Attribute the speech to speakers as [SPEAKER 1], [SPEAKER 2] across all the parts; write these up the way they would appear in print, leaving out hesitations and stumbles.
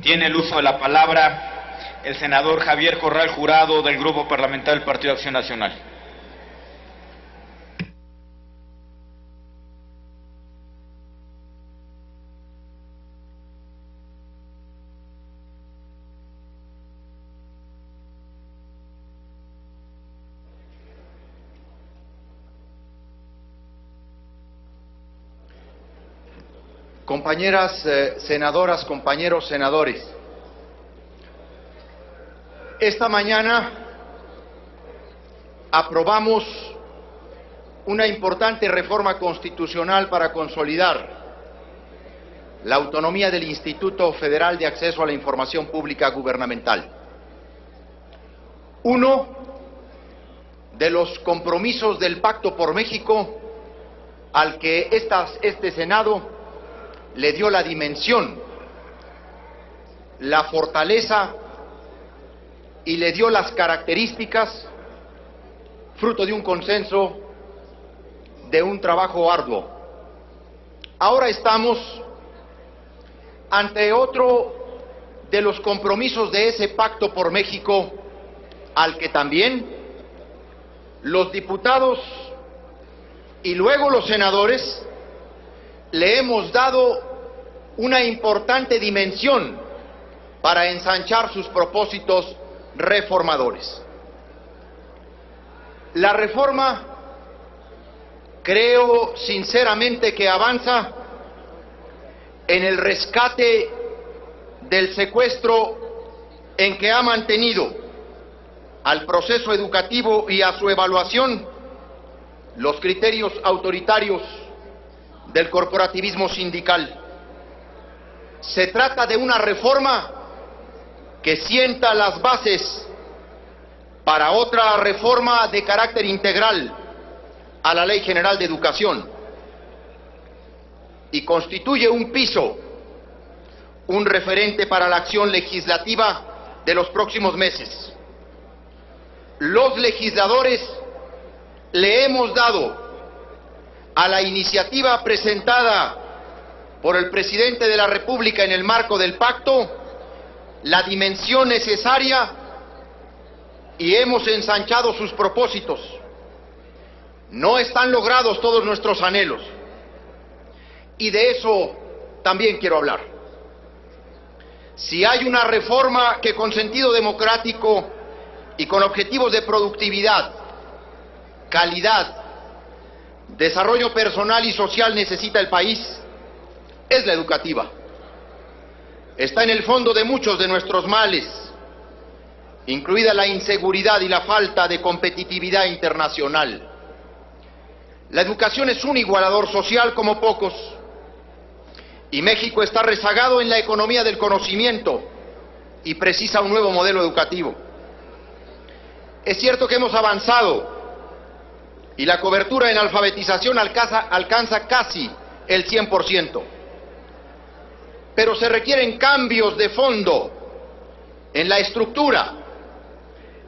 [SPEAKER 1] Tiene el uso de la palabra el senador Javier Corral Jurado, del Grupo Parlamentario del Partido Acción Nacional.
[SPEAKER 2] Compañeras senadoras, compañeros senadores, esta mañana aprobamos una importante reforma constitucional para consolidar la autonomía del Instituto Federal de Acceso a la Información Pública Gubernamental. Uno de los compromisos del Pacto por México al que este Senado le dio la dimensión, la fortaleza y le dio las características, fruto de un consenso, de un trabajo arduo. Ahora estamos ante otro de los compromisos de ese Pacto por México, al que también los diputados y luego los senadores le hemos dado una importante dimensión para ensanchar sus propósitos reformadores. La reforma, creo sinceramente que avanza en el rescate del secuestro en que ha mantenido al proceso educativo y a su evaluación los criterios autoritarios del corporativismo sindical. Se trata de una reforma que sienta las bases para otra reforma de carácter integral a la Ley General de Educación y constituye un piso, un referente para la acción legislativa de los próximos meses. Los legisladores le hemos dado a la iniciativa presentada por el presidente de la República en el marco del pacto la dimensión necesaria y hemos ensanchado sus propósitos. No están logrados todos nuestros anhelos y de eso también quiero hablar. Si hay una reforma que con sentido democrático y con objetivos de productividad, calidad, desarrollo personal y social necesita el país, es la educativa. Está en el fondo de muchos de nuestros males, incluida la inseguridad y la falta de competitividad internacional. La educación es un igualador social como pocos, y México está rezagado en la economía del conocimiento y precisa un nuevo modelo educativo. Es cierto que hemos avanzado y la cobertura en alfabetización alcanza casi el 100%. Pero se requieren cambios de fondo en la estructura,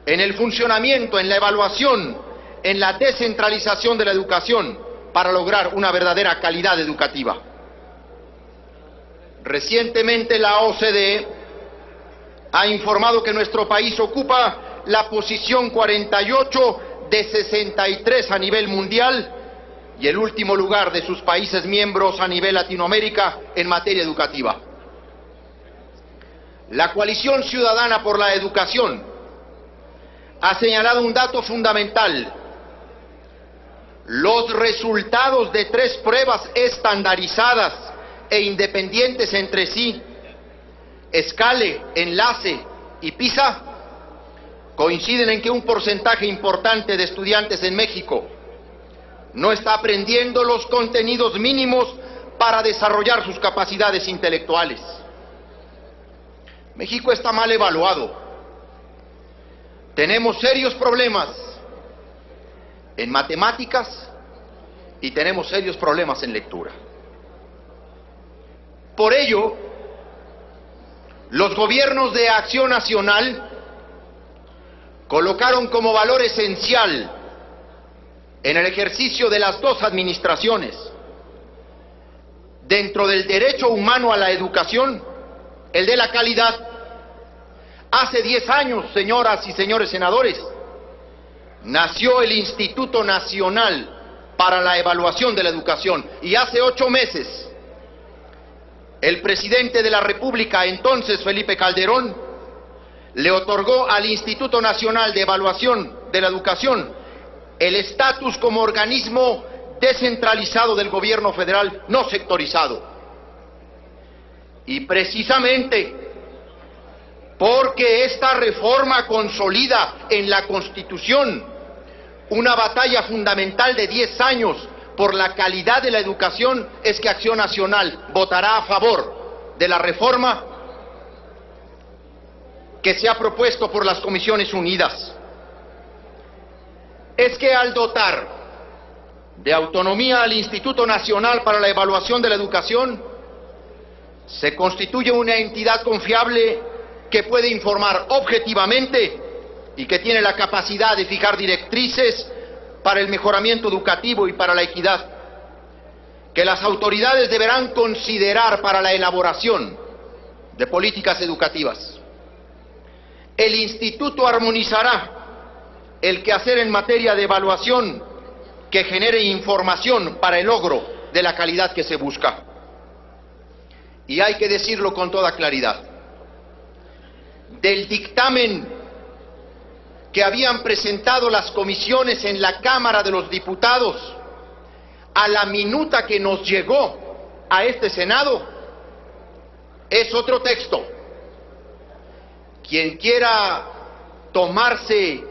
[SPEAKER 2] en el funcionamiento, en la evaluación, en la descentralización de la educación para lograr una verdadera calidad educativa. Recientemente la OCDE ha informado que nuestro país ocupa la posición 48 de 63 a nivel mundial y el último lugar de sus países miembros a nivel Latinoamérica en materia educativa. La Coalición Ciudadana por la Educación ha señalado un dato fundamental: los resultados de 3 pruebas estandarizadas e independientes entre sí, Scale, Enlace y PISA, coinciden en que un porcentaje importante de estudiantes en México no está aprendiendo los contenidos mínimos para desarrollar sus capacidades intelectuales. México está mal evaluado. Tenemos serios problemas en matemáticas y tenemos serios problemas en lectura. Por ello, los gobiernos de Acción Nacional colocaron como valor esencial en el ejercicio de las 2 administraciones, dentro del derecho humano a la educación, el de la calidad. Hace 10 años, señoras y señores senadores, nació el Instituto Nacional para la Evaluación de la Educación, y hace 8 meses el presidente de la República, entonces Felipe Calderón, le otorgó al Instituto Nacional de Evaluación de la Educación el estatus como organismo descentralizado del gobierno federal, no sectorizado. Y precisamente porque esta reforma consolida en la Constitución una batalla fundamental de 10 años por la calidad de la educación, es que Acción Nacional votará a favor de la reforma que se ha propuesto por las Comisiones Unidas. Es que al dotar de autonomía al Instituto Nacional para la Evaluación de la Educación, se constituye una entidad confiable que puede informar objetivamente y que tiene la capacidad de fijar directrices para el mejoramiento educativo y para la equidad, que las autoridades deberán considerar para la elaboración de políticas educativas. El Instituto armonizará el quehacer en materia de evaluación que genere información para el logro de la calidad que se busca. Y hay que decirlo con toda claridad. Del dictamen que habían presentado las comisiones en la Cámara de los Diputados a la minuta que nos llegó a este Senado, es otro texto. Quien quiera tomarse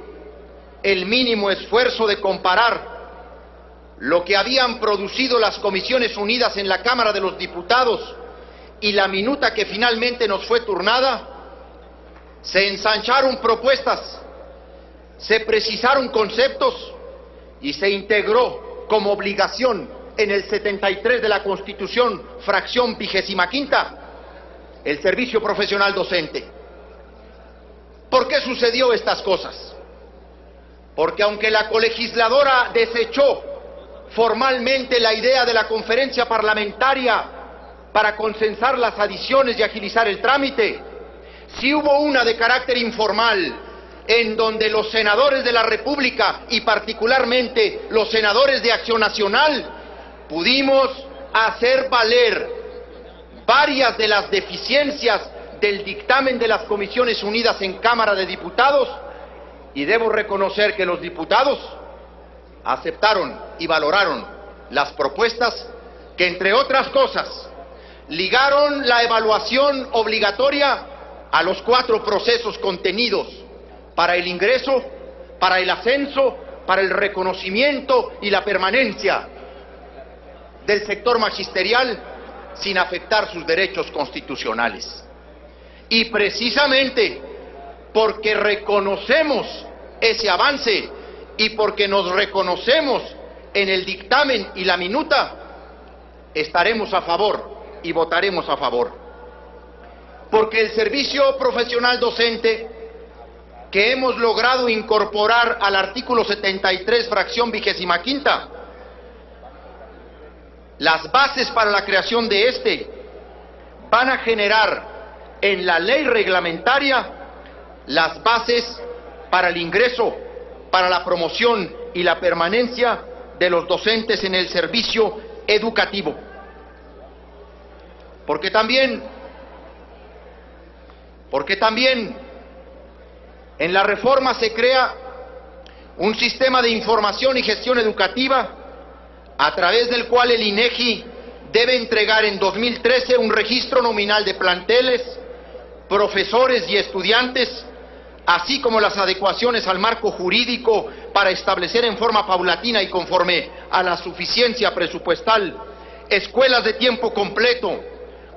[SPEAKER 2] el mínimo esfuerzo de comparar lo que habían producido las Comisiones Unidas en la Cámara de los Diputados y la minuta que finalmente nos fue turnada, se ensancharon propuestas, se precisaron conceptos y se integró como obligación en el 73 de la Constitución, fracción 25ª, el servicio profesional docente. ¿Por qué sucedió estas cosas? Porque aunque la colegisladora desechó formalmente la idea de la conferencia parlamentaria para consensar las adiciones y agilizar el trámite, sí hubo una de carácter informal, en donde los senadores de la República y particularmente los senadores de Acción Nacional pudimos hacer valer varias de las deficiencias del dictamen de las Comisiones Unidas en Cámara de Diputados, y debo reconocer que los diputados aceptaron y valoraron las propuestas que, entre otras cosas, ligaron la evaluación obligatoria a los 4 procesos contenidos para el ingreso, para el ascenso, para el reconocimiento y la permanencia del sector magisterial sin afectar sus derechos constitucionales. Y precisamente porque reconocemos ese avance y porque nos reconocemos en el dictamen y la minuta, estaremos a favor y votaremos a favor. Porque el servicio profesional docente que hemos logrado incorporar al artículo 73, fracción 25ª, las bases para la creación de este van a generar en la ley reglamentaria las bases para el ingreso, para la promoción y la permanencia de los docentes en el servicio educativo. Porque también en la reforma se crea un sistema de información y gestión educativa a través del cual el INEGI debe entregar en 2013 un registro nominal de planteles, profesores y estudiantes, así como las adecuaciones al marco jurídico para establecer en forma paulatina y conforme a la suficiencia presupuestal escuelas de tiempo completo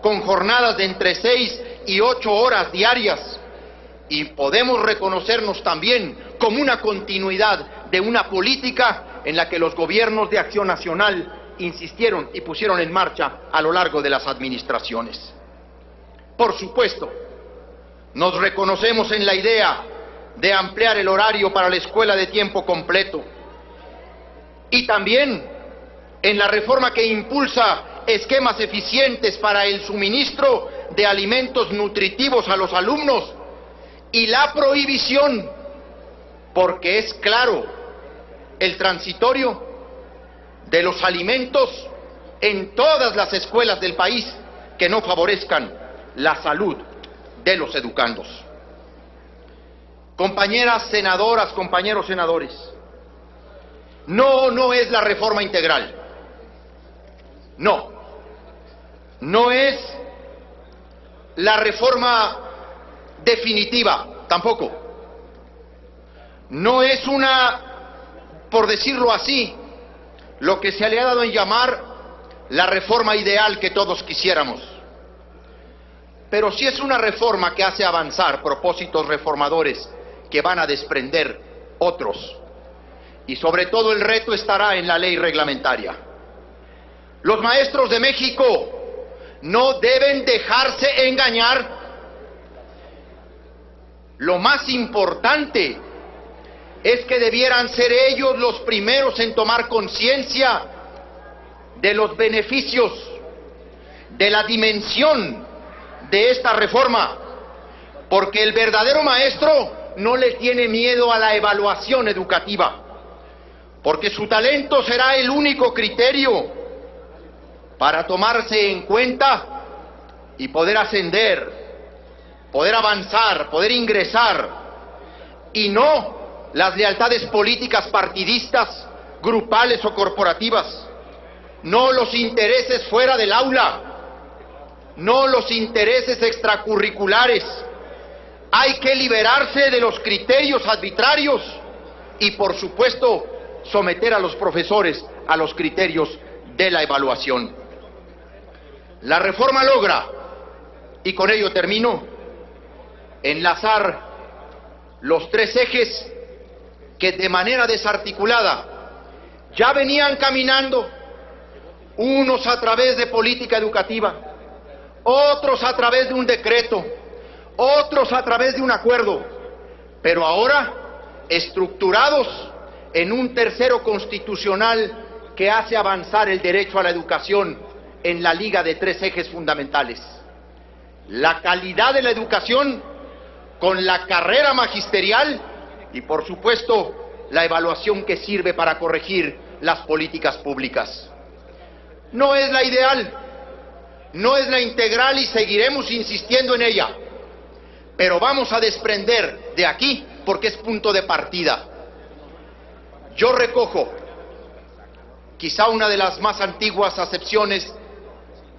[SPEAKER 2] con jornadas de entre 6 y 8 horas diarias. Y podemos reconocernos también como una continuidad de una política en la que los gobiernos de Acción Nacional insistieron y pusieron en marcha a lo largo de las administraciones. Por supuesto, nos reconocemos en la idea de ampliar el horario para la escuela de tiempo completo y también en la reforma que impulsa esquemas eficientes para el suministro de alimentos nutritivos a los alumnos y la prohibición, porque es claro, el transitorio de los alimentos en todas las escuelas del país que no favorezcan la salud de los educandos. Compañeras senadoras, compañeros senadores, no es la reforma integral. No es la reforma definitiva, tampoco. No es por decirlo así, lo que se le ha dado en llamar la reforma ideal que todos quisiéramos. Pero sí es una reforma que hace avanzar propósitos reformadores que van a desprender otros. Y sobre todo el reto estará en la ley reglamentaria. Los maestros de México no deben dejarse engañar. Lo más importante es que debieran ser ellos los primeros en tomar conciencia de los beneficios, de la dimensión de esta reforma, porque el verdadero maestro no le tiene miedo a la evaluación educativa, porque su talento será el único criterio para tomarse en cuenta y poder ascender, poder avanzar, poder ingresar, y no las lealtades políticas partidistas, grupales o corporativas, no los intereses fuera del aula, no los intereses extracurriculares. Hay que liberarse de los criterios arbitrarios y, por supuesto, someter a los profesores a los criterios de la evaluación. La reforma logra, y con ello termino, enlazar los tres ejes que de manera desarticulada ya venían caminando, unos a través de política educativa, otros a través de un decreto, otros a través de un acuerdo, pero ahora estructurados en un tercero constitucional que hace avanzar el derecho a la educación en la liga de tres ejes fundamentales: la calidad de la educación con la carrera magisterial y, por supuesto, la evaluación que sirve para corregir las políticas públicas. No es la ideal, no es la integral y seguiremos insistiendo en ella, pero vamos a desprender de aquí porque es punto de partida. Yo recojo quizá una de las más antiguas acepciones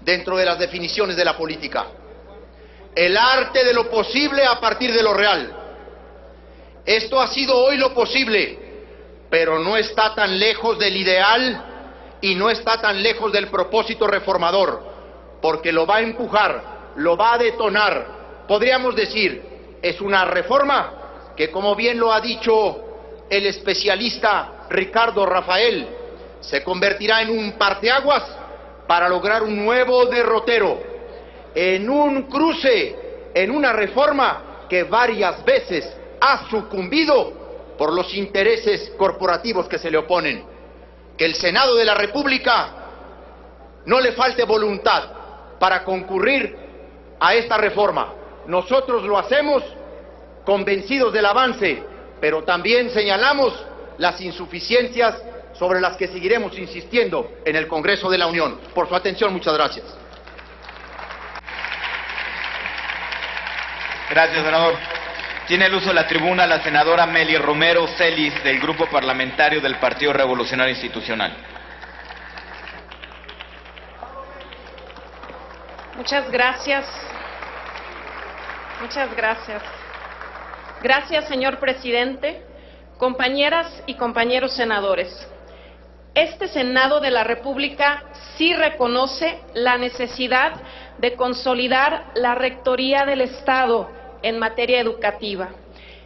[SPEAKER 2] dentro de las definiciones de la política: el arte de lo posible a partir de lo real. Esto ha sido hoy lo posible, pero no está tan lejos del ideal y no está tan lejos del propósito reformador, porque lo va a empujar, lo va a detonar. Podríamos decir, es una reforma que, como bien lo ha dicho el especialista Ricardo Rafael, se convertirá en un parteaguas para lograr un nuevo derrotero, en un cruce, en una reforma que varias veces ha sucumbido por los intereses corporativos que se le oponen. Que el Senado de la República no le falte voluntad para concurrir a esta reforma. Nosotros lo hacemos convencidos del avance, pero también señalamos las insuficiencias sobre las que seguiremos insistiendo en el Congreso de la Unión. Por su atención, muchas gracias.
[SPEAKER 1] Gracias, senador. Tiene el uso de la tribuna la senadora Meli Romero Celis, del Grupo Parlamentario del Partido Revolucionario Institucional.
[SPEAKER 3] Muchas gracias. Muchas gracias. Gracias, señor presidente, compañeras y compañeros senadores. Este Senado de la República sí reconoce la necesidad de consolidar la rectoría del Estado en materia educativa.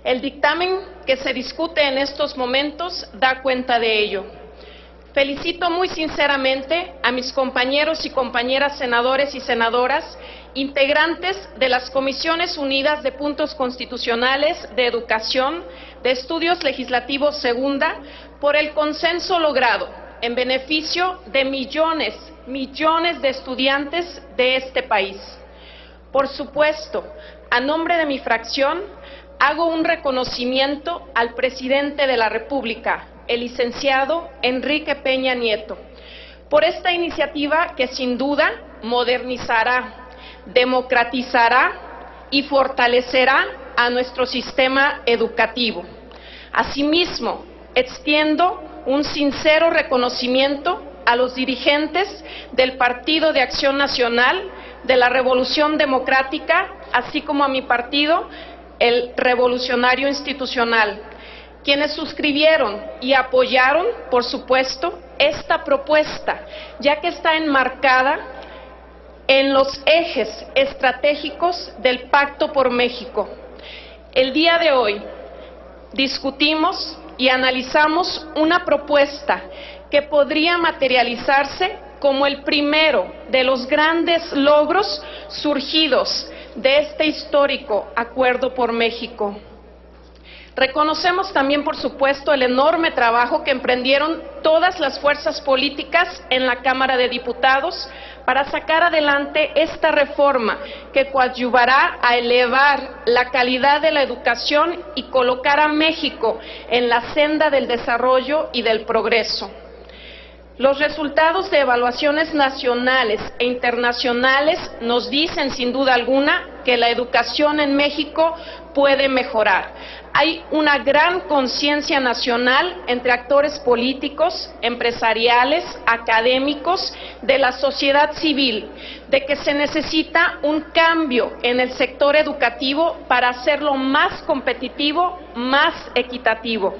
[SPEAKER 3] El dictamen que se discute en estos momentos da cuenta de ello. Felicito muy sinceramente a mis compañeros y compañeras senadores y senadoras, integrantes de las Comisiones Unidas de Puntos Constitucionales, de Educación, de Estudios Legislativos Segunda, por el consenso logrado en beneficio de millones de estudiantes de este país. Por supuesto, a nombre de mi fracción, hago un reconocimiento al presidente de la República, el licenciado Enrique Peña Nieto, por esta iniciativa que sin duda modernizará, democratizará y fortalecerá a nuestro sistema educativo. Asimismo, extiendo un sincero reconocimiento a los dirigentes del Partido de Acción Nacional, de la Revolución Democrática, así como a mi partido, el Revolucionario Institucional, quienes suscribieron y apoyaron, por supuesto, esta propuesta, ya que está enmarcada en los ejes estratégicos del Pacto por México. El día de hoy discutimos y analizamos una propuesta que podría materializarse como el primero de los grandes logros surgidos de este histórico Acuerdo por México. Reconocemos también, por supuesto, el enorme trabajo que emprendieron todas las fuerzas políticas en la Cámara de Diputados para sacar adelante esta reforma que coadyuvará a elevar la calidad de la educación y colocar a México en la senda del desarrollo y del progreso. Los resultados de evaluaciones nacionales e internacionales nos dicen, sin duda alguna, que la educación en México puede mejorar. Hay una gran conciencia nacional entre actores políticos, empresariales, académicos, de la sociedad civil, de que se necesita un cambio en el sector educativo para hacerlo más competitivo, más equitativo.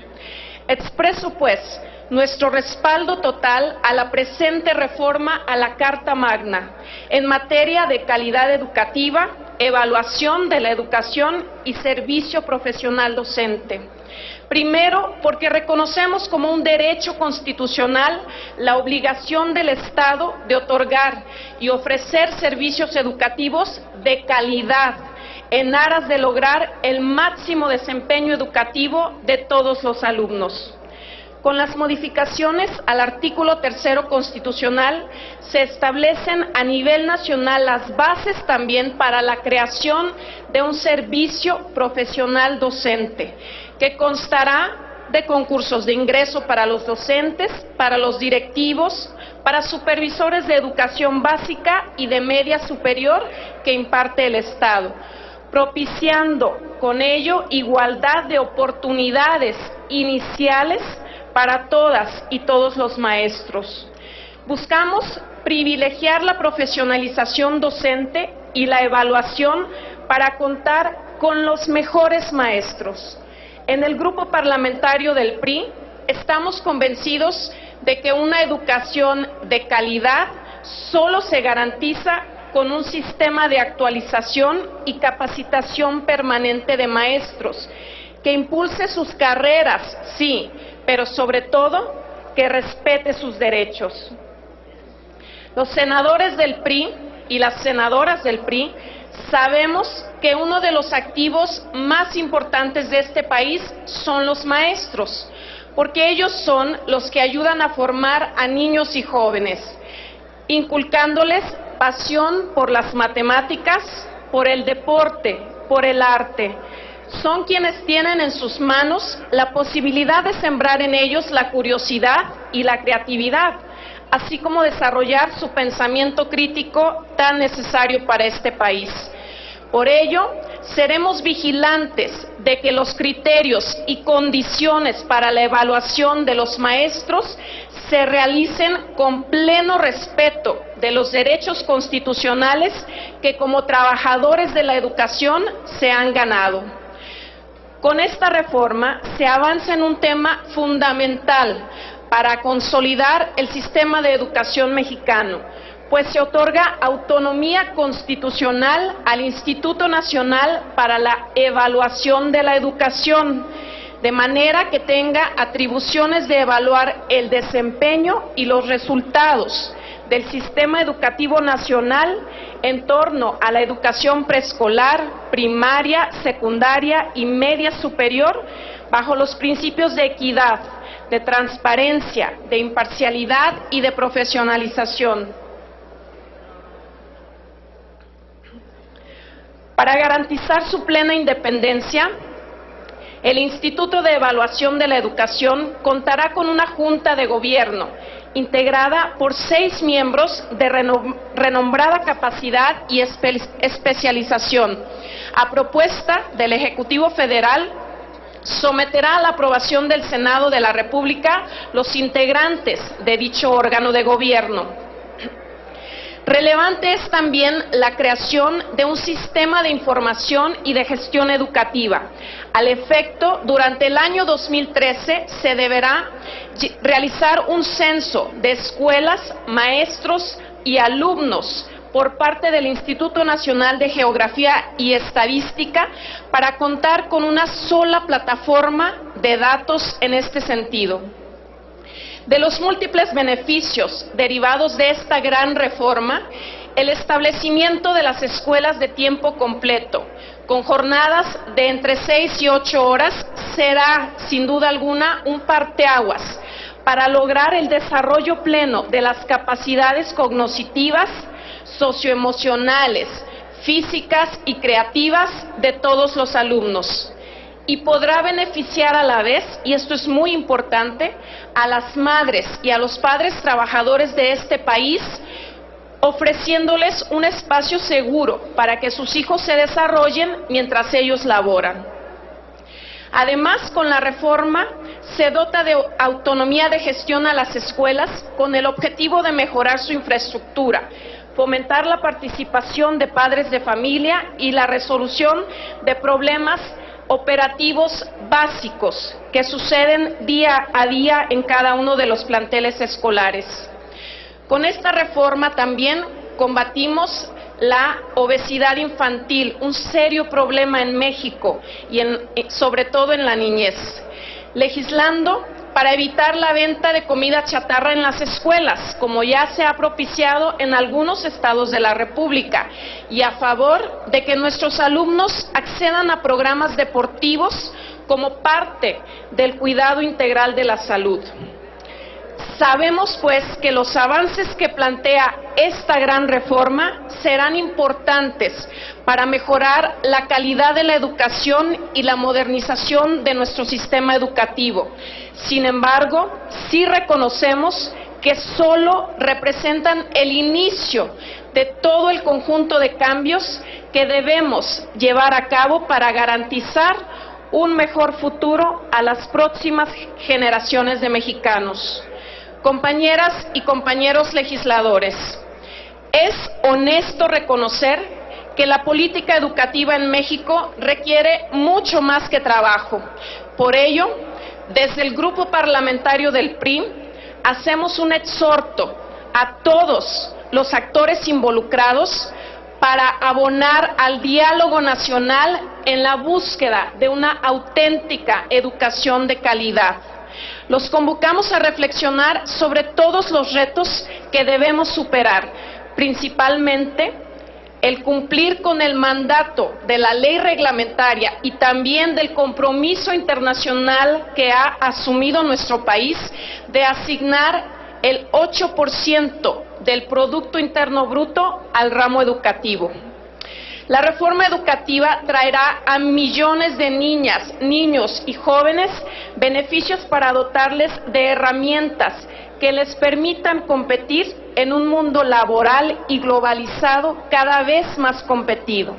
[SPEAKER 3] Expreso, pues, nuestro respaldo total a la presente reforma a la Carta Magna en materia de calidad educativa, evaluación de la educación y servicio profesional docente. Primero, porque reconocemos como un derecho constitucional la obligación del Estado de otorgar y ofrecer servicios educativos de calidad en aras de lograr el máximo desempeño educativo de todos los alumnos. Con las modificaciones al artículo 3 constitucional se establecen a nivel nacional las bases también para la creación de un servicio profesional docente, que constará de concursos de ingreso para los docentes, para los directivos, para supervisores de educación básica y de media superior que imparte el Estado, propiciando con ello igualdad de oportunidades iniciales para todas y todos los maestros. Buscamos privilegiar la profesionalización docente y la evaluación para contar con los mejores maestros. En el grupo parlamentario del PRI estamos convencidos de que una educación de calidad solo se garantiza con un sistema de actualización y capacitación permanente de maestros, que impulse sus carreras, sí, pero sobre todo que respete sus derechos. Los senadores del PRI y las senadoras del PRI sabemos que uno de los activos más importantes de este país son los maestros, porque ellos son los que ayudan a formar a niños y jóvenes, inculcándoles pasión por las matemáticas, por el deporte, por el arte. Son quienes tienen en sus manos la posibilidad de sembrar en ellos la curiosidad y la creatividad, así como desarrollar su pensamiento crítico tan necesario para este país. Por ello, seremos vigilantes de que los criterios y condiciones para la evaluación de los maestros se realicen con pleno respeto de los derechos constitucionales que como trabajadores de la educación se han ganado. Con esta reforma se avanza en un tema fundamental para consolidar el sistema de educación mexicano, pues se otorga autonomía constitucional al Instituto Nacional para la Evaluación de la Educación, de manera que tenga atribuciones de evaluar el desempeño y los resultados del sistema educativo nacional en torno a la educación preescolar, primaria, secundaria y media superior, bajo los principios de equidad, de transparencia, de imparcialidad y de profesionalización. Para garantizar su plena independencia, el Instituto de Evaluación de la Educación contará con una Junta de Gobierno integrada por 6 miembros de renombrada capacidad y especialización. A propuesta del Ejecutivo Federal, someterá a la aprobación del Senado de la República los integrantes de dicho órgano de gobierno. Relevante es también la creación de un sistema de información y de gestión educativa. Al efecto, durante el año 2013 se deberá realizar un censo de escuelas, maestros y alumnos por parte del Instituto Nacional de Geografía y Estadística para contar con una sola plataforma de datos en este sentido. De los múltiples beneficios derivados de esta gran reforma, el establecimiento de las escuelas de tiempo completo, con jornadas de entre 6 y 8 horas, será, sin duda alguna, un parteaguas para lograr el desarrollo pleno de las capacidades cognitivas, socioemocionales, físicas y creativas de todos los alumnos. Y podrá beneficiar a la vez, y esto es muy importante, a las madres y a los padres trabajadores de este país, ofreciéndoles un espacio seguro para que sus hijos se desarrollen mientras ellos laboran. Además, con la reforma se dota de autonomía de gestión a las escuelas con el objetivo de mejorar su infraestructura, fomentar la participación de padres de familia y la resolución de problemas operativos básicos que suceden día a día en cada uno de los planteles escolares. Con esta reforma también combatimos la obesidad infantil, un serio problema en México y sobre todo en la niñez, legislando para evitar la venta de comida chatarra en las escuelas, como ya se ha propiciado en algunos estados de la República, y a favor de que nuestros alumnos accedan a programas deportivos como parte del cuidado integral de la salud. Sabemos, pues, que los avances que plantea esta gran reforma serán importantes para mejorar la calidad de la educación y la modernización de nuestro sistema educativo. Sin embargo, sí reconocemos que solo representan el inicio de todo el conjunto de cambios que debemos llevar a cabo para garantizar un mejor futuro a las próximas generaciones de mexicanos. Compañeras y compañeros legisladores, es honesto reconocer que la política educativa en México requiere mucho más que trabajo. Por ello, desde el Grupo Parlamentario del PRI, hacemos un exhorto a todos los actores involucrados para abonar al diálogo nacional en la búsqueda de una auténtica educación de calidad. Los convocamos a reflexionar sobre todos los retos que debemos superar, principalmente el cumplir con el mandato de la ley reglamentaria y también del compromiso internacional que ha asumido nuestro país de asignar el 8% del Producto Interno Bruto al ramo educativo. La reforma educativa traerá a millones de niñas, niños y jóvenes beneficios para dotarles de herramientas que les permitan competir en un mundo laboral y globalizado cada vez más competido.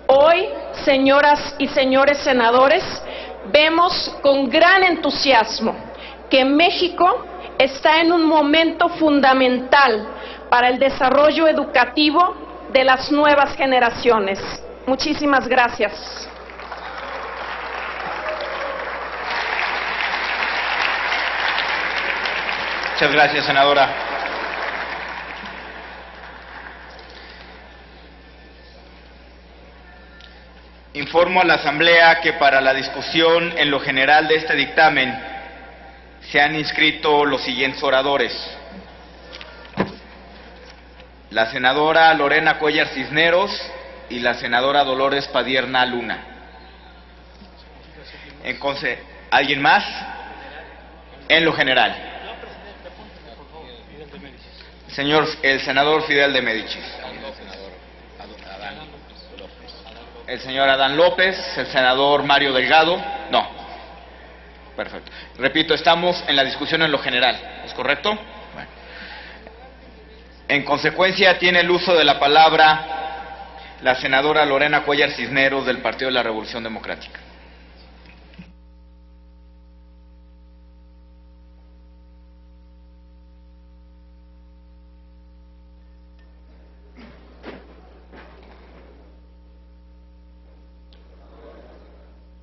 [SPEAKER 3] Hoy, señoras y señores senadores, vemos con gran entusiasmo que México está en un momento fundamental para el desarrollo educativo de las nuevas generaciones. Muchísimas gracias.
[SPEAKER 1] Muchas gracias, senadora. Informo a la Asamblea que para la discusión en lo general de este dictamen se han inscrito los siguientes oradores: la senadora Lorena Cuellar Cisneros y la senadora Dolores Padierna Luna. ¿Alguien más? En lo general. El senador Fidel de Médicis. El señor Adán López, el senador Mario Delgado. No. Perfecto. Repito, estamos en la discusión en lo general. ¿Es correcto? Bueno. En consecuencia, tiene el uso de la palabra la senadora Lorena Cuellar Cisneros, del Partido de la Revolución Democrática.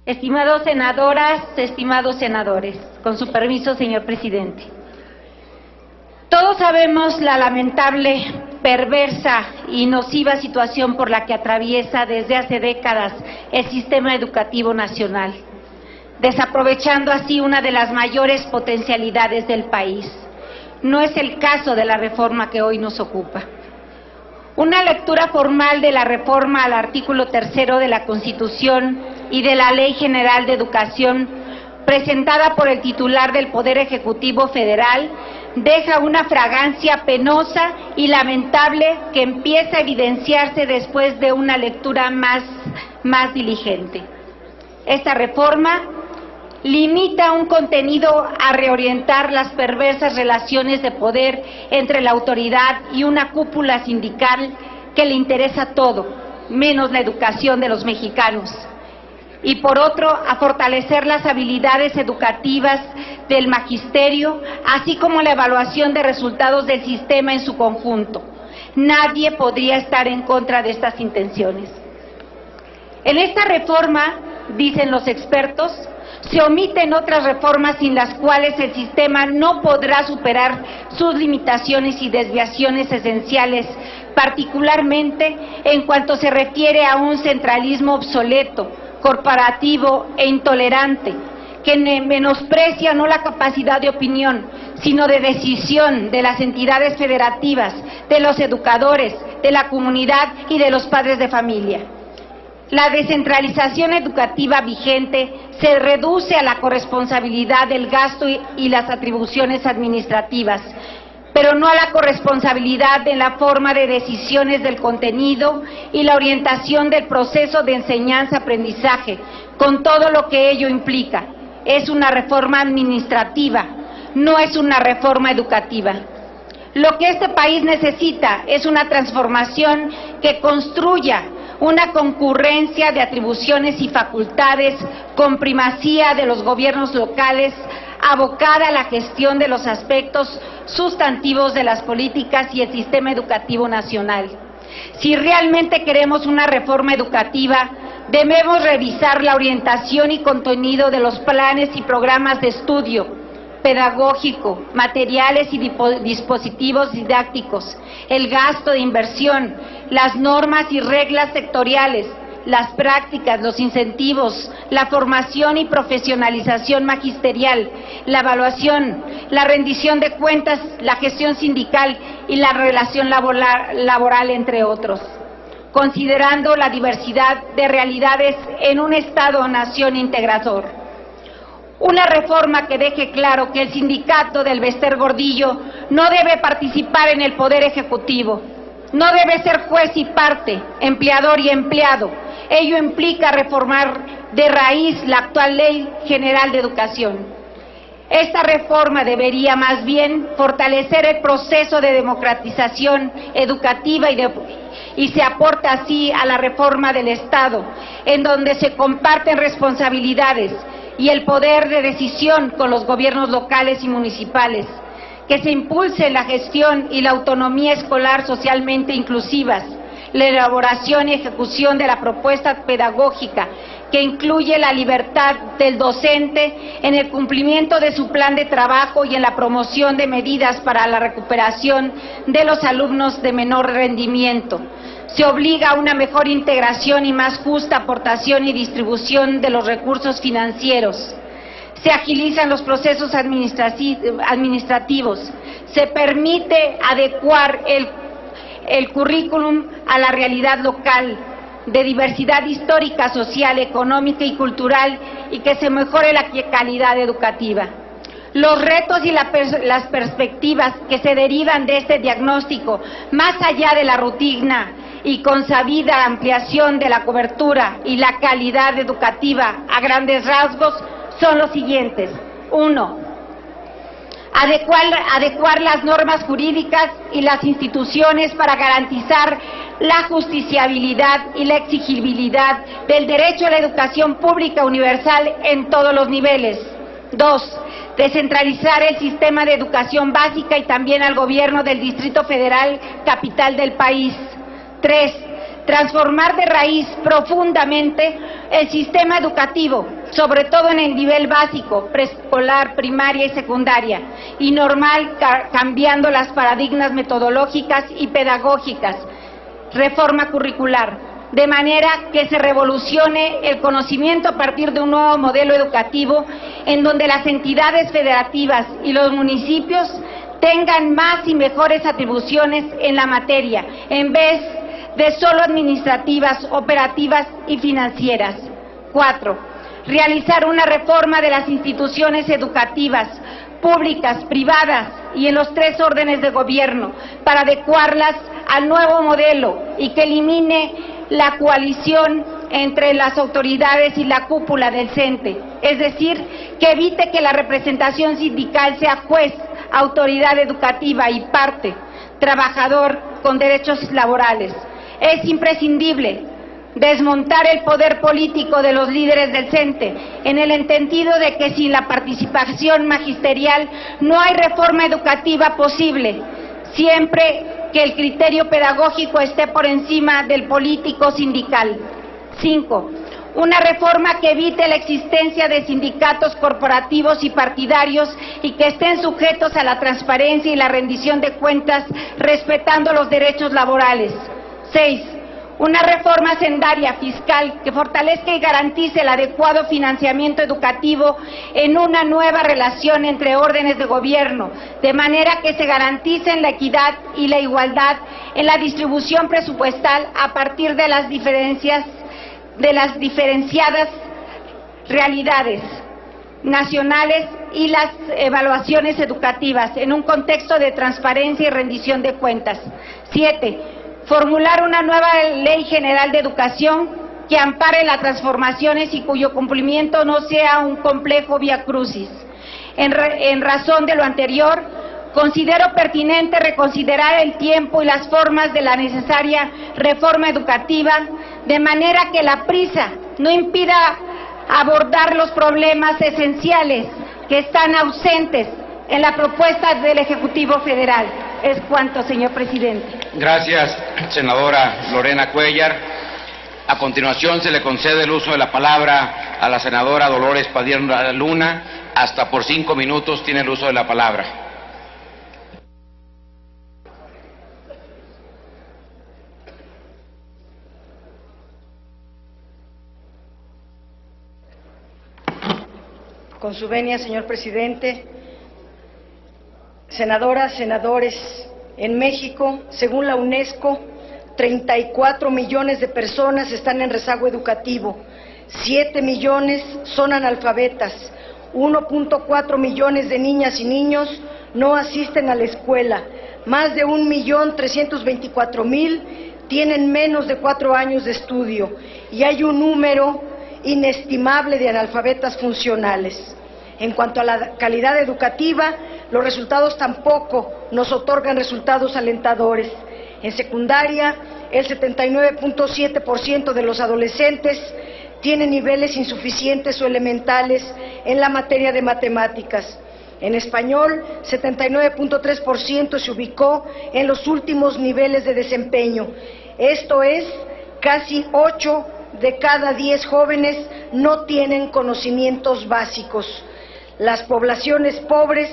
[SPEAKER 4] Estimadas senadoras, estimados senadores, con su permiso, señor presidente. Todos sabemos la lamentable, perversa y nociva situación por la que atraviesa desde hace décadas el sistema educativo nacional, desaprovechando así una de las mayores potencialidades del país. No es el caso de la reforma que hoy nos ocupa. Una lectura formal de la reforma al artículo 3 de la Constitución y de la Ley General de Educación, presentada por el titular del Poder Ejecutivo Federal, deja una fragancia penosa y lamentable que empieza a evidenciarse después de una lectura más diligente. Esta reforma limita un contenido a reorientar las perversas relaciones de poder entre la autoridad y una cúpula sindical que le interesa todo, menos la educación de los mexicanos. Y por otro, a fortalecer las habilidades educativas del magisterio, así como la evaluación de resultados del sistema en su conjunto. Nadie podría estar en contra de estas intenciones. En esta reforma, dicen los expertos, se omiten otras reformas sin las cuales el sistema no podrá superar sus limitaciones y desviaciones esenciales, particularmente en cuanto se refiere a un centralismo obsoleto, corporativo e intolerante, que menosprecia no la capacidad de opinión, sino de decisión de las entidades federativas, de los educadores, de la comunidad y de los padres de familia. La descentralización educativa vigente se reduce a la corresponsabilidad del gasto y las atribuciones administrativas, pero no a la corresponsabilidad en la forma de decisiones del contenido y la orientación del proceso de enseñanza-aprendizaje, con todo lo que ello implica. Es una reforma administrativa, no es una reforma educativa. Lo que este país necesita es una transformación que construya una concurrencia de atribuciones y facultades con primacía de los gobiernos locales, abocada a la gestión de los aspectos sustantivos de las políticas y el sistema educativo nacional. Si realmente queremos una reforma educativa, debemos revisar la orientación y contenido de los planes y programas de estudio pedagógico, materiales y dispositivos didácticos, el gasto de inversión, las normas y reglas sectoriales, las prácticas, los incentivos, la formación y profesionalización magisterial, la evaluación, la rendición de cuentas, la gestión sindical y la relación laboral, entre otros, considerando la diversidad de realidades en un Estado o nación integrador. Una reforma que deje claro que el sindicato del Bester Gordillo no debe participar en el Poder Ejecutivo, no debe ser juez y parte, empleador y empleado. Ello implica reformar de raíz la actual Ley General de Educación. Esta reforma debería más bien fortalecer el proceso de democratización educativa y se aporta así a la reforma del Estado, en donde se comparten responsabilidades y el poder de decisión con los gobiernos locales y municipales, que se impulse la gestión y la autonomía escolar socialmente inclusivas, la elaboración y ejecución de la propuesta pedagógica que incluye la libertad del docente en el cumplimiento de su plan de trabajo y en la promoción de medidas para la recuperación de los alumnos de menor rendimiento. Se obliga a una mejor integración y más justa aportación y distribución de los recursos financieros. Se agilizan los procesos administrativos. Se permite adecuar el currículum a la realidad local, de diversidad histórica, social, económica y cultural, y que se mejore la calidad educativa. Los retos y las perspectivas que se derivan de este diagnóstico, más allá de la rutina y consabida ampliación de la cobertura y la calidad educativa a grandes rasgos son los siguientes. 1. Adecuar las normas jurídicas y las instituciones para garantizar la justiciabilidad y la exigibilidad del derecho a la educación pública universal en todos los niveles. 2. Descentralizar el sistema de educación básica y también al gobierno del Distrito Federal, capital del país. 3. Transformar de raíz profundamente el sistema educativo, sobre todo en el nivel básico, preescolar, primaria y secundaria, y normal, cambiando las paradigmas metodológicas y pedagógicas. Reforma curricular, de manera que se revolucione el conocimiento a partir de un nuevo modelo educativo en donde las entidades federativas y los municipios tengan más y mejores atribuciones en la materia, en vez de solo administrativas, operativas y financieras. 4. Realizar una reforma de las instituciones educativas, públicas, privadas y en los 3 órdenes de gobierno, para adecuarlas al nuevo modelo y que elimine la coalición entre las autoridades y la cúpula del CENTE, es decir, que evite que la representación sindical sea juez, autoridad educativa y parte, trabajador con derechos laborales. Es imprescindible desmontar el poder político de los líderes del CENTE, en el entendido de que sin la participación magisterial no hay reforma educativa posible, siempre que el criterio pedagógico esté por encima del político sindical. 5. Una reforma que evite la existencia de sindicatos corporativos y partidarios y que estén sujetos a la transparencia y la rendición de cuentas, respetando los derechos laborales. 6. Una reforma hacendaria fiscal que fortalezca y garantice el adecuado financiamiento educativo en una nueva relación entre órdenes de gobierno, de manera que se garanticen la equidad y la igualdad en la distribución presupuestal a partir de las diferenciadas realidades nacionales y las evaluaciones educativas en un contexto de transparencia y rendición de cuentas. 7. Formular una nueva Ley General de Educación que ampare las transformaciones y cuyo cumplimiento no sea un complejo viacrucis. En razón de lo anterior, considero pertinente reconsiderar el tiempo y las formas de la necesaria reforma educativa, de manera que la prisa no impida abordar los problemas esenciales que están ausentes en la propuesta del Ejecutivo Federal. Es cuanto, señor presidente.
[SPEAKER 5] Gracias, senadora Lorena Cuéllar. A continuación se le concede el uso de la palabra a la senadora Dolores Padierna Luna. Hasta por 5 minutos tiene el uso de la palabra.
[SPEAKER 6] Con su venia, señor presidente, senadoras, senadores, en México, según la UNESCO, 34 millones de personas están en rezago educativo, 7 millones son analfabetas, 1.4 millones de niñas y niños no asisten a la escuela, más de 1.324.000 tienen menos de 4 años de estudio y hay un número inestimable de analfabetas funcionales. En cuanto a la calidad educativa, los resultados tampoco nos otorgan resultados alentadores. En secundaria, el 79.7% de los adolescentes tienen niveles insuficientes o elementales en la materia de matemáticas. En español, 79.3% se ubicó en los últimos niveles de desempeño. Esto es, casi 8 de cada 10 jóvenes no tienen conocimientos básicos. Las poblaciones pobres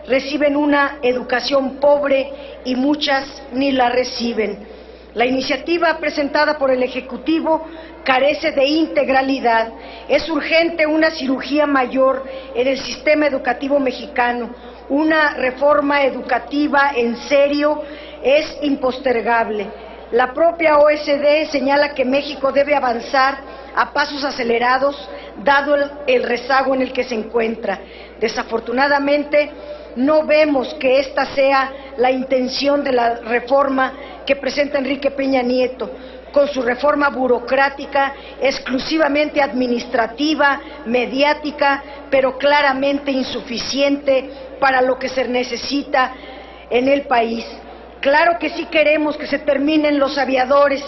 [SPEAKER 6] reciben una educación pobre y muchas ni la reciben. La iniciativa presentada por el Ejecutivo carece de integralidad. Es urgente una cirugía mayor en el sistema educativo mexicano. Una reforma educativa en serio es impostergable. La propia OSD señala que México debe avanzar a pasos acelerados, dado el rezago en el que se encuentra. Desafortunadamente, no vemos que esta sea la intención de la reforma que presenta Enrique Peña Nieto, con su reforma burocrática, exclusivamente administrativa, mediática, pero claramente insuficiente para lo que se necesita en el país. Claro que sí queremos que se terminen los aviadores,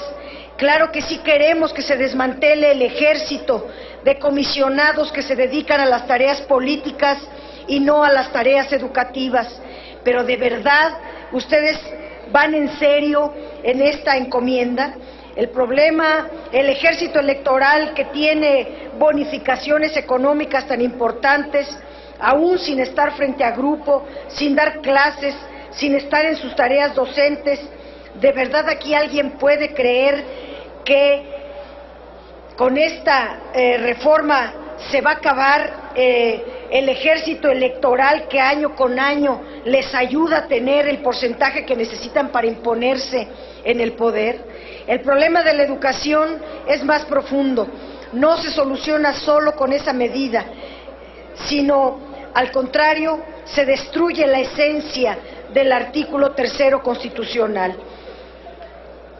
[SPEAKER 6] claro que sí queremos que se desmantele el ejército de comisionados que se dedican a las tareas políticas y no a las tareas educativas, pero de verdad, ¿ustedes van en serio en esta encomienda? El problema, el ejército electoral que tiene bonificaciones económicas tan importantes, aún sin estar frente a grupo, sin dar clases, sin estar en sus tareas docentes, ¿de verdad aquí alguien puede creer que con esta reforma se va a acabar el ejército electoral que año con año les ayuda a tener el porcentaje que necesitan para imponerse en el poder? El problema de la educación es más profundo, no se soluciona solo con esa medida, sino al contrario, se destruye la esencia del artículo 3º constitucional.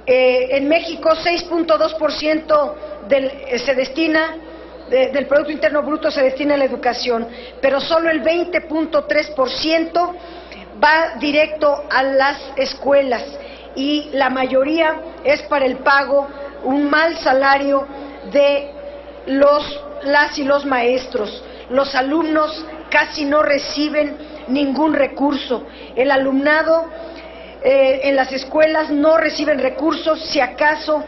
[SPEAKER 6] En México 6.2% se destina del Producto Interno Bruto se destina a la educación, pero solo el 20.3% va directo a las escuelas y la mayoría es para el pago, un mal salario de las y los maestros. Los alumnos casi no reciben ningún recurso. El alumnado en las escuelas no reciben recursos, si acaso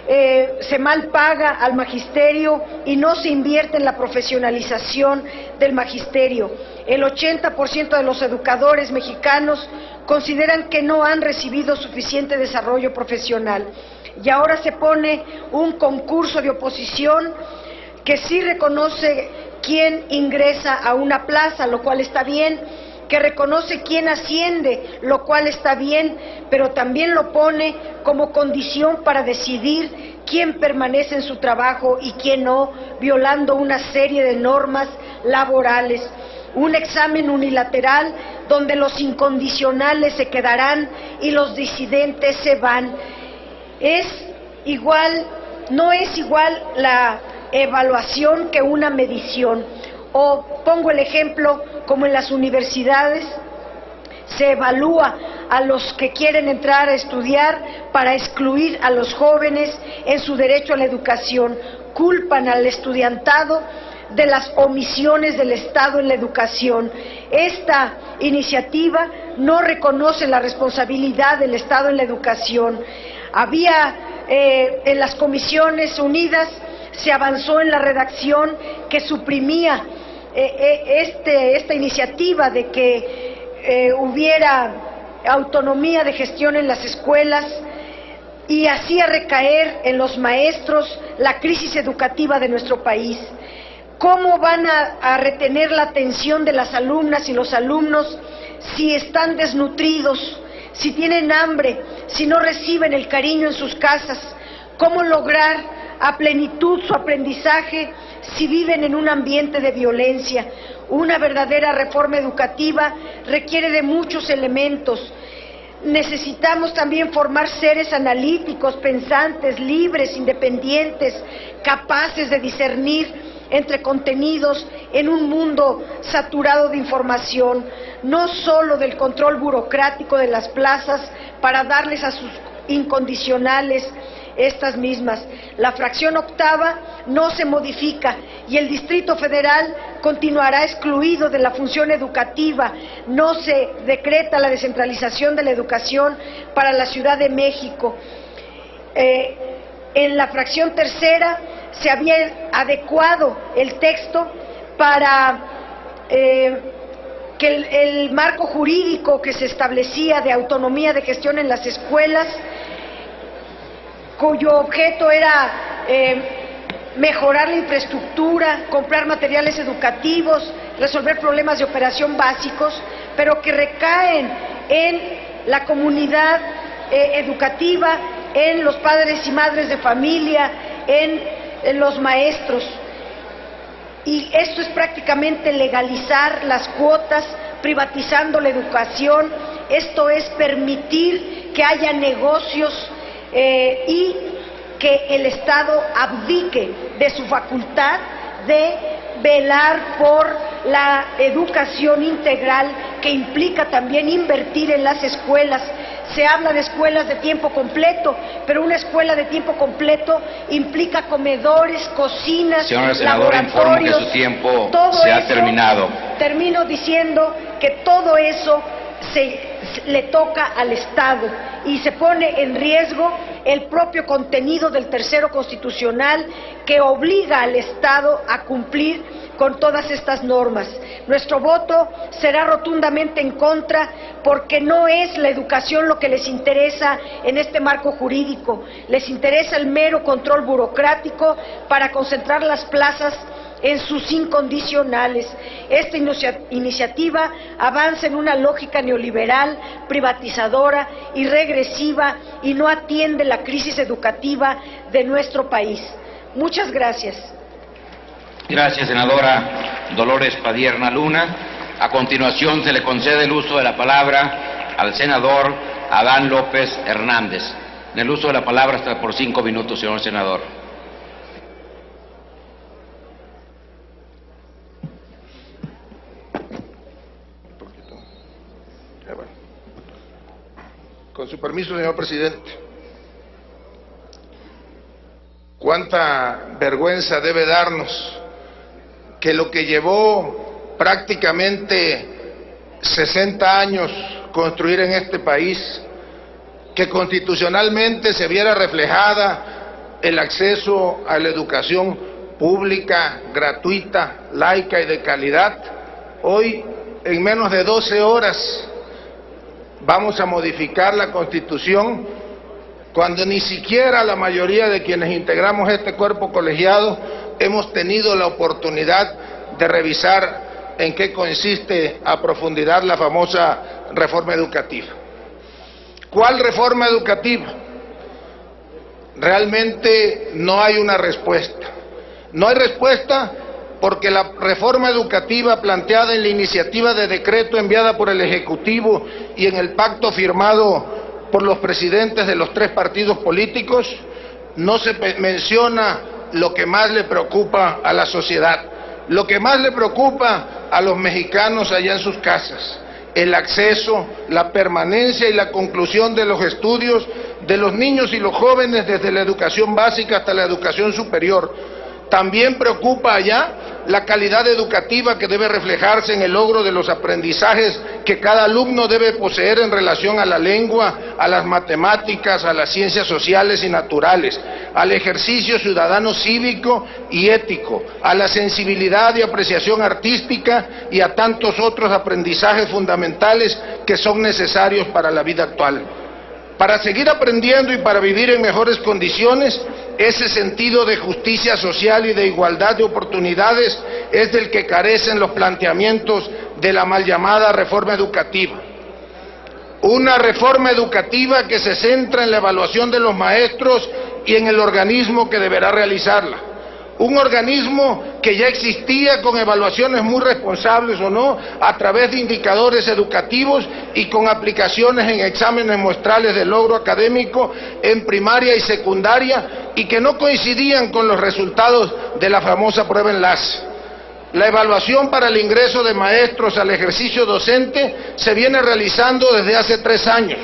[SPEAKER 6] se mal paga al magisterio y no se invierte en la profesionalización del magisterio. El 80% de los educadores mexicanos consideran que no han recibido suficiente desarrollo profesional. Y ahora se pone un concurso de oposición que sí reconoce quién ingresa a una plaza, lo cual está bien, que reconoce quién asciende, lo cual está bien, pero también lo pone como condición para decidir quién permanece en su trabajo y quién no, violando una serie de normas laborales. Un examen unilateral donde los incondicionales se quedarán y los disidentes se van. No es igual la evaluación que una medición. O pongo el ejemplo, como en las universidades se evalúa a los que quieren entrar a estudiar para excluir a los jóvenes en su derecho a la educación. Culpan al estudiantado de las omisiones del Estado en la educación. Esta iniciativa no reconoce la responsabilidad del Estado en la educación. En las Comisiones Unidas se avanzó en la redacción que suprimía esta iniciativa de que hubiera autonomía de gestión en las escuelas y hacía recaer en los maestros la crisis educativa de nuestro país. ¿Cómo van a retener la atención de las alumnas y los alumnos si están desnutridos, si tienen hambre, si no reciben el cariño en sus casas? ¿Cómo lograr a plenitud su aprendizaje si viven en un ambiente de violencia? Una verdadera reforma educativa requiere de muchos elementos. Necesitamos también formar seres analíticos, pensantes, libres, independientes, capaces de discernir entre contenidos en un mundo saturado de información, no solo del control burocrático de las plazas para darles a sus incondicionales estas mismas. La fracción octava no se modifica y el Distrito Federal continuará excluido de la función educativa. No se decreta la descentralización de la educación para la Ciudad de México. En la fracción tercera se había adecuado el texto para que el marco jurídico que se establecía de autonomía de gestión en las escuelas, cuyo objeto era mejorar la infraestructura, comprar materiales educativos, resolver problemas de operación básicos, pero que recaen en la comunidad educativa, en los padres y madres de familia, en los maestros. Y esto es prácticamente legalizar las cuotas, privatizando la educación, esto es permitir que haya negocios y que el Estado abdique de su facultad de velar por la educación integral, que implica también invertir en las escuelas. Se habla de escuelas de tiempo completo, pero una escuela de tiempo completo implica comedores, cocinas,
[SPEAKER 5] señora senadora, informo que su tiempo se ha terminado.
[SPEAKER 6] Termino diciendo que todo eso le toca al Estado y se pone en riesgo el propio contenido del tercero constitucional, que obliga al Estado a cumplir con todas estas normas. Nuestro voto será rotundamente en contra, porque no es la educación lo que les interesa en este marco jurídico. Les interesa el mero control burocrático para concentrar las plazas en sus incondicionales. Esta iniciativa avanza en una lógica neoliberal, privatizadora y regresiva, y no atiende la crisis educativa de nuestro país. Muchas gracias.
[SPEAKER 5] Gracias, senadora Dolores Padierna Luna. A continuación se le concede el uso de la palabra al senador Adán López Hernández. En el uso de la palabra hasta por 5 minutos, señor senador.
[SPEAKER 7] Con su permiso, señor presidente. Cuánta vergüenza debe darnos que lo que llevó prácticamente 60 años construir en este país, que constitucionalmente se viera reflejada el acceso a la educación pública, gratuita, laica y de calidad, hoy en menos de 12 horas vamos a modificar la Constitución, cuando ni siquiera la mayoría de quienes integramos este cuerpo colegiado hemos tenido la oportunidad de revisar en qué consiste a profundidad la famosa reforma educativa. ¿Cuál reforma educativa? Realmente no hay una respuesta. No hay respuesta porque la reforma educativa planteada en la iniciativa de decreto enviada por el Ejecutivo y en el pacto firmado por los presidentes de los 3 partidos políticos, no se menciona lo que más le preocupa a la sociedad, lo que más le preocupa a los mexicanos allá en sus casas: el acceso, la permanencia y la conclusión de los estudios de los niños y los jóvenes, desde la educación básica hasta la educación superior. También preocupa allá la calidad educativa que debe reflejarse en el logro de los aprendizajes que cada alumno debe poseer en relación a la lengua, a las matemáticas, a las ciencias sociales y naturales, al ejercicio ciudadano cívico y ético, a la sensibilidad y apreciación artística y a tantos otros aprendizajes fundamentales que son necesarios para la vida actual. Para seguir aprendiendo y para vivir en mejores condiciones, ese sentido de justicia social y de igualdad de oportunidades es del que carecen los planteamientos de la mal llamada reforma educativa. Una reforma educativa que se centra en la evaluación de los maestros y en el organismo que deberá realizarla. Un organismo que ya existía con evaluaciones muy responsables o no, a través de indicadores educativos y con aplicaciones en exámenes muestrales de logro académico en primaria y secundaria, y que no coincidían con los resultados de la famosa prueba enlace. La evaluación para el ingreso de maestros al ejercicio docente se viene realizando desde hace 3 años.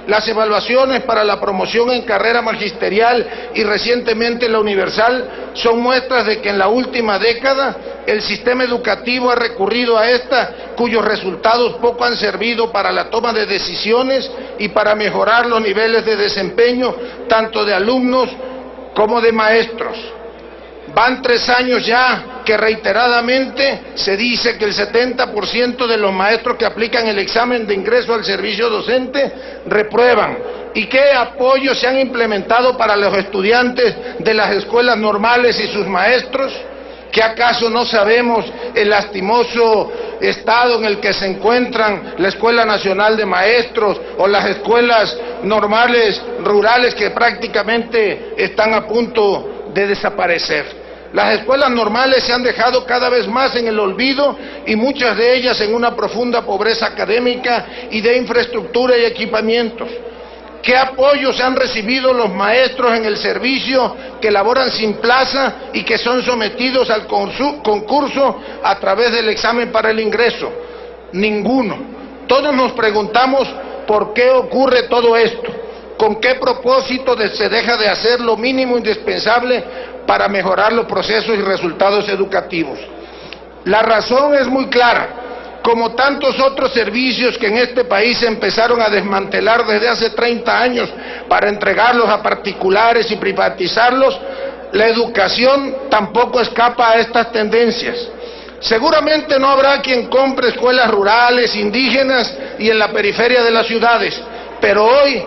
[SPEAKER 7] Las evaluaciones para la promoción en carrera magisterial y recientemente la universal son muestras de que en la última década el sistema educativo ha recurrido a esta, cuyos resultados poco han servido para la toma de decisiones y para mejorar los niveles de desempeño tanto de alumnos como de maestros. Van 3 años ya que reiteradamente se dice que el 70% de los maestros que aplican el examen de ingreso al servicio docente reprueban. ¿Y qué apoyos se han implementado para los estudiantes de las escuelas normales y sus maestros? ¿Que acaso no sabemos el lastimoso estado en el que se encuentran la Escuela Nacional de Maestros o las escuelas normales rurales que prácticamente están a punto de desaparecer? Las escuelas normales se han dejado cada vez más en el olvido y muchas de ellas en una profunda pobreza académica y de infraestructura y equipamientos. ¿Qué apoyos han recibido los maestros en el servicio que laboran sin plaza y que son sometidos al concurso a través del examen para el ingreso? Ninguno. Todos nos preguntamos por qué ocurre todo esto. ¿Con qué propósito se deja de hacer lo mínimo indispensable para mejorar los procesos y resultados educativos? La razón es muy clara. Como tantos otros servicios que en este país se empezaron a desmantelar desde hace 30 años para entregarlos a particulares y privatizarlos, la educación tampoco escapa a estas tendencias. Seguramente no habrá quien compre escuelas rurales, indígenas y en la periferia de las ciudades, pero hoy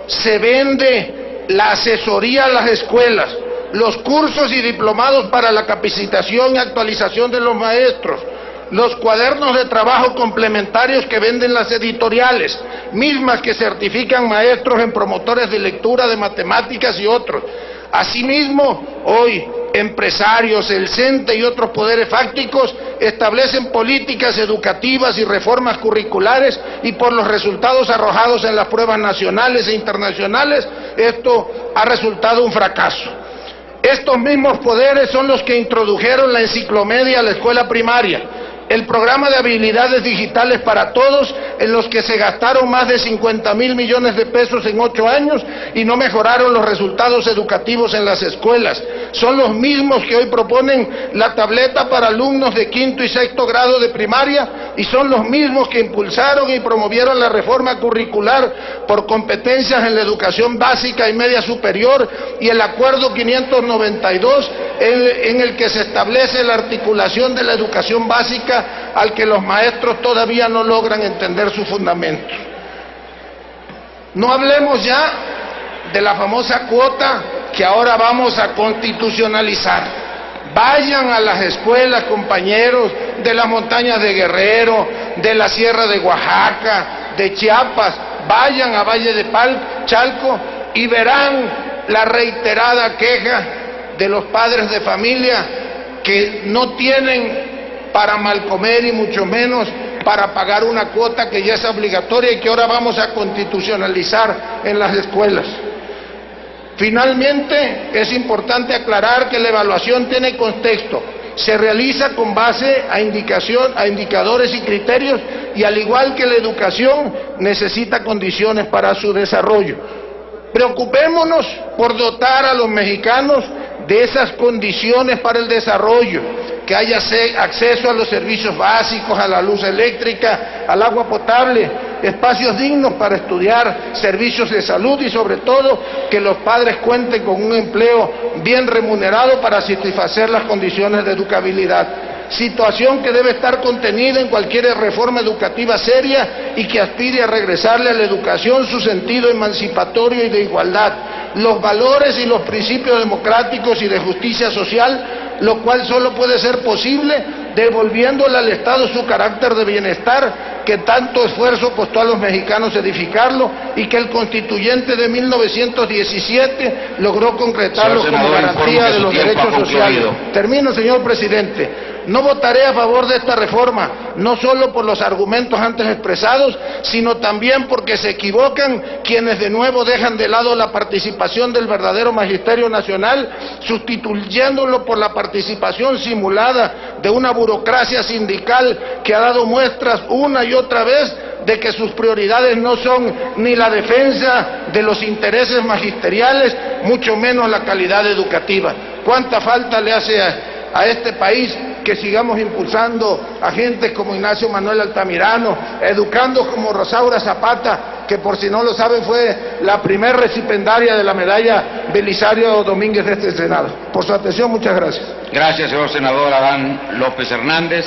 [SPEAKER 7] se vende la asesoría a las escuelas, los cursos y diplomados para la capacitación y actualización de los maestros, los cuadernos de trabajo complementarios que venden las editoriales, mismas que certifican maestros en promotores de lectura de matemáticas y otros. Asimismo, hoy empresarios, el CENTE y otros poderes fácticos establecen políticas educativas y reformas curriculares y por los resultados arrojados en las pruebas nacionales e internacionales, esto ha resultado un fracaso. Estos mismos poderes son los que introdujeron la enciclomedia a la escuela primaria, el programa de habilidades digitales para todos, en los que se gastaron más de 50,000 millones de pesos en 8 años y no mejoraron los resultados educativos en las escuelas. Son los mismos que hoy proponen la tableta para alumnos de 5º y 6º grado de primaria y son los mismos que impulsaron y promovieron la reforma curricular por competencias en la educación básica y media superior y el acuerdo 592 en el que se establece la articulación de la educación básica al que los maestros todavía no logran entender sus fundamentos. No hablemos ya de la famosa cuota que ahora vamos a constitucionalizar. Vayan a las escuelas, compañeros, de las montañas de Guerrero, de la Sierra de Oaxaca, de Chiapas, vayan a Valle de Chalco y verán la reiterada queja de los padres de familia que no tienen para mal comer y mucho menos para pagar una cuota que ya es obligatoria y que ahora vamos a constitucionalizar en las escuelas. Finalmente, es importante aclarar que la evaluación tiene contexto, se realiza con base a indicadores y criterios y al igual que la educación necesita condiciones para su desarrollo. Preocupémonos por dotar a los mexicanos de esas condiciones para el desarrollo, que haya acceso a los servicios básicos, a la luz eléctrica, al agua potable, espacios dignos para estudiar, servicios de salud y sobre todo que los padres cuenten con un empleo bien remunerado para satisfacer las condiciones de educabilidad. Situación que debe estar contenida en cualquier reforma educativa seria y que aspire a regresarle a la educación su sentido emancipatorio y de igualdad, los valores y los principios democráticos y de justicia social, lo cual solo puede ser posible devolviéndole al Estado su carácter de bienestar que tanto esfuerzo costó a los mexicanos edificarlo y que el constituyente de 1917 logró concretarlo como garantía de los derechos sociales. Termino, señor presidente. No votaré a favor de esta reforma, no solo por los argumentos antes expresados, sino también porque se equivocan quienes de nuevo dejan de lado la participación del verdadero magisterio nacional, sustituyéndolo por la participación simulada de una burocracia sindical que ha dado muestras una y otra vez de que sus prioridades no son ni la defensa de los intereses magisteriales, mucho menos la calidad educativa. ¿Cuánta falta le hace a este país que sigamos impulsando a gente como Ignacio Manuel Altamirano, educando como Rosaura Zapata, que por si no lo saben fue la primer recipendaria de la medalla Belisario Domínguez de este Senado? Por su atención, muchas gracias.
[SPEAKER 5] Gracias, señor senador Adán López Hernández.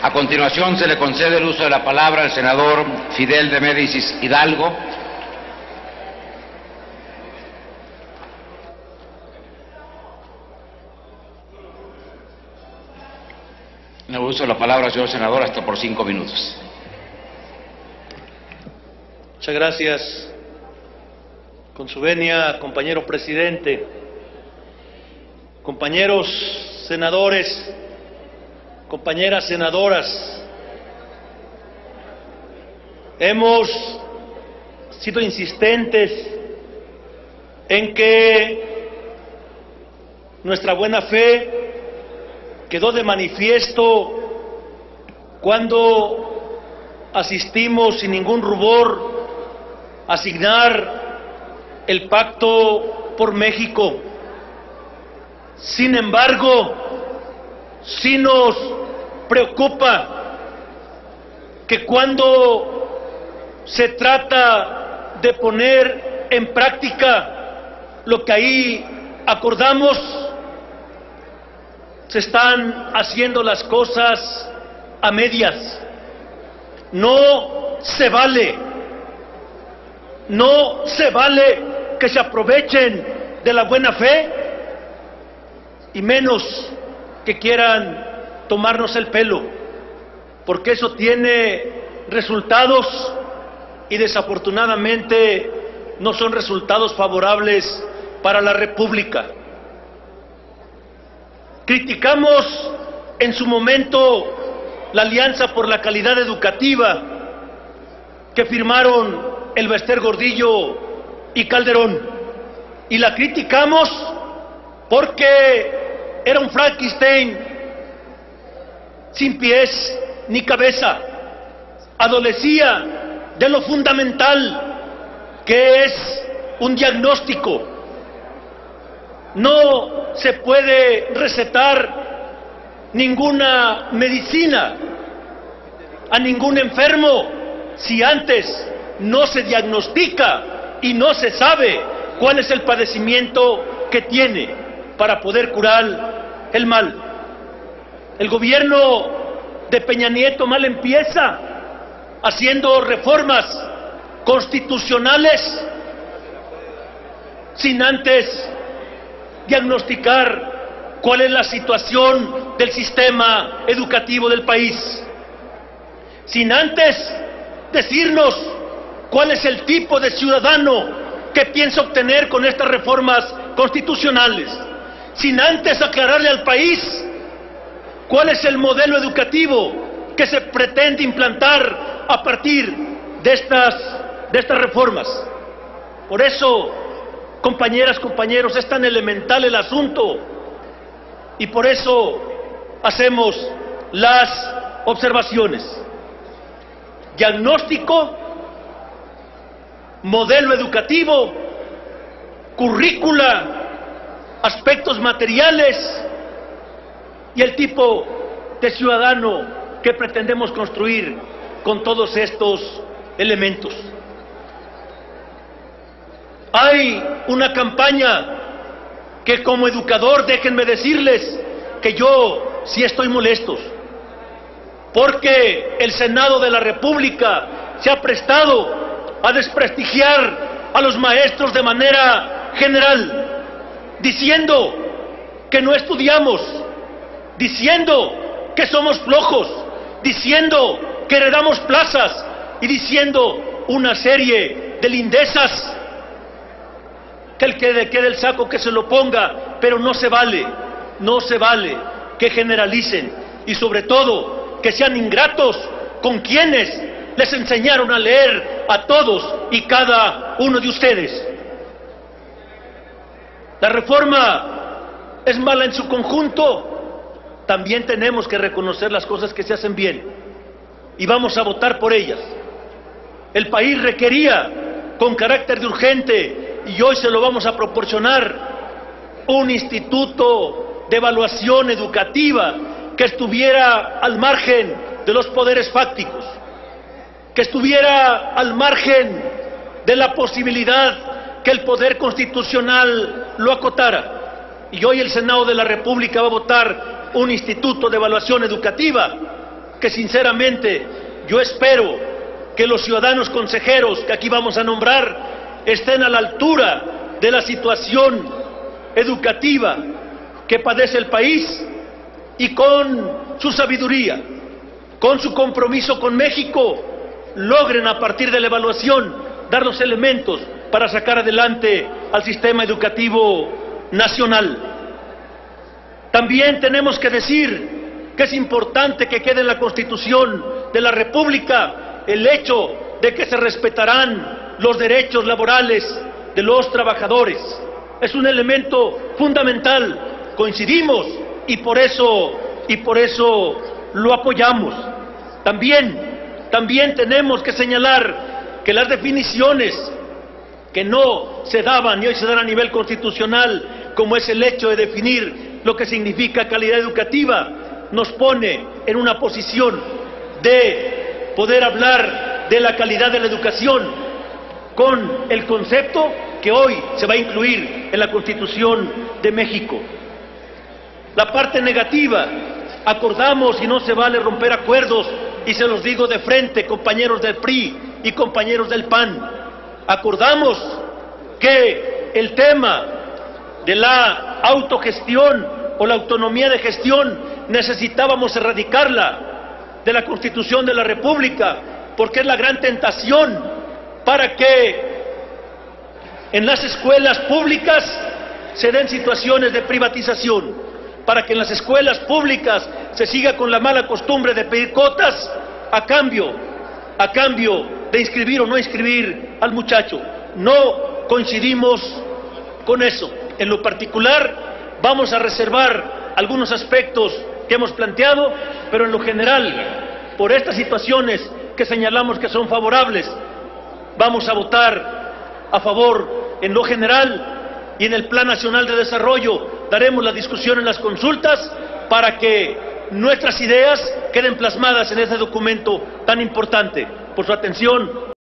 [SPEAKER 5] A continuación se le concede el uso de la palabra al senador Fidel de Médicis Hidalgo. Le uso la palabra, señor senador, hasta por 5 minutos.
[SPEAKER 8] Muchas gracias. Con su venia, compañero presidente. Compañeros senadores, compañeras senadoras, hemos sido insistentes en que nuestra buena fe quedó de manifiesto cuando asistimos sin ningún rubor a signar el Pacto por México. Sin embargo, sí nos preocupa que cuando se trata de poner en práctica lo que ahí acordamos, se están haciendo las cosas a medias. No se vale que se aprovechen de la buena fe y menos que quieran tomarnos el pelo, porque eso tiene resultados y desafortunadamente no son resultados favorables para la República. Criticamos en su momento la Alianza por la Calidad Educativa que firmaron el Bester Gordillo y Calderón, y la criticamos porque era un Frankenstein sin pies ni cabeza, adolecía de lo fundamental que es un diagnóstico. No se puede recetar ninguna medicina a ningún enfermo si antes no se diagnostica y no se sabe cuál es el padecimiento que tiene para poder curar el mal. El gobierno de Peña Nieto mal empieza haciendo reformas constitucionales sin antes diagnosticar cuál es la situación del sistema educativo del país, sin antes decirnos cuál es el tipo de ciudadano que piensa obtener con estas reformas constitucionales, sin antes aclararle al país cuál es el modelo educativo que se pretende implantar a partir de estas reformas. Por eso, compañeras, compañeros, es tan elemental el asunto y por eso hacemos las observaciones. Diagnóstico, modelo educativo, currícula, aspectos materiales y el tipo de ciudadano que pretendemos construir con todos estos elementos. Hay una campaña que como educador, déjenme decirles que yo sí estoy molesto, porque el Senado de la República se ha prestado a desprestigiar a los maestros de manera general, diciendo que no estudiamos, diciendo que somos flojos, diciendo que heredamos plazas y diciendo una serie de lindezas. Que el que quede el saco que se lo ponga, pero no se vale que generalicen y sobre todo que sean ingratos con quienes les enseñaron a leer a todos y cada uno de ustedes. La reforma es mala en su conjunto, también tenemos que reconocer las cosas que se hacen bien y vamos a votar por ellas. El país requería con carácter de urgente, y hoy se lo vamos a proporcionar, un instituto de evaluación educativa que estuviera al margen de los poderes fácticos, que estuviera al margen de la posibilidad que el poder constitucional lo acotara. Y hoy el Senado de la República va a votar un instituto de evaluación educativa que sinceramente yo espero que los ciudadanos consejeros que aquí vamos a nombrar estén a la altura de la situación educativa que padece el país y con su sabiduría, con su compromiso con México, logren a partir de la evaluación dar los elementos para sacar adelante al sistema educativo nacional. También tenemos que decir que es importante que quede en la Constitución de la República el hecho de que se respetarán los derechos laborales de los trabajadores. Es un elemento fundamental, coincidimos y por eso lo apoyamos. También tenemos que señalar que las definiciones que no se daban y hoy se dan a nivel constitucional, como es el hecho de definir lo que significa calidad educativa, nos pone en una posición de poder hablar de la calidad de la educación con el concepto que hoy se va a incluir en la Constitución de México. La parte negativa, acordamos y no se vale romper acuerdos, y se los digo de frente, compañeros del PRI y compañeros del PAN, acordamos que el tema de la autogestión o la autonomía de gestión necesitábamos erradicarla de la Constitución de la República, porque es la gran tentación para que en las escuelas públicas se den situaciones de privatización, para que en las escuelas públicas se siga con la mala costumbre de pedir cotas a cambio de inscribir o no inscribir al muchacho. No coincidimos con eso. En lo particular, vamos a reservar algunos aspectos que hemos planteado, pero en lo general, por estas situaciones que señalamos que son favorables, vamos a votar a favor en lo general, y en el Plan Nacional de Desarrollo daremos la discusión en las consultas para que nuestras ideas queden plasmadas en este documento tan importante. Por su atención,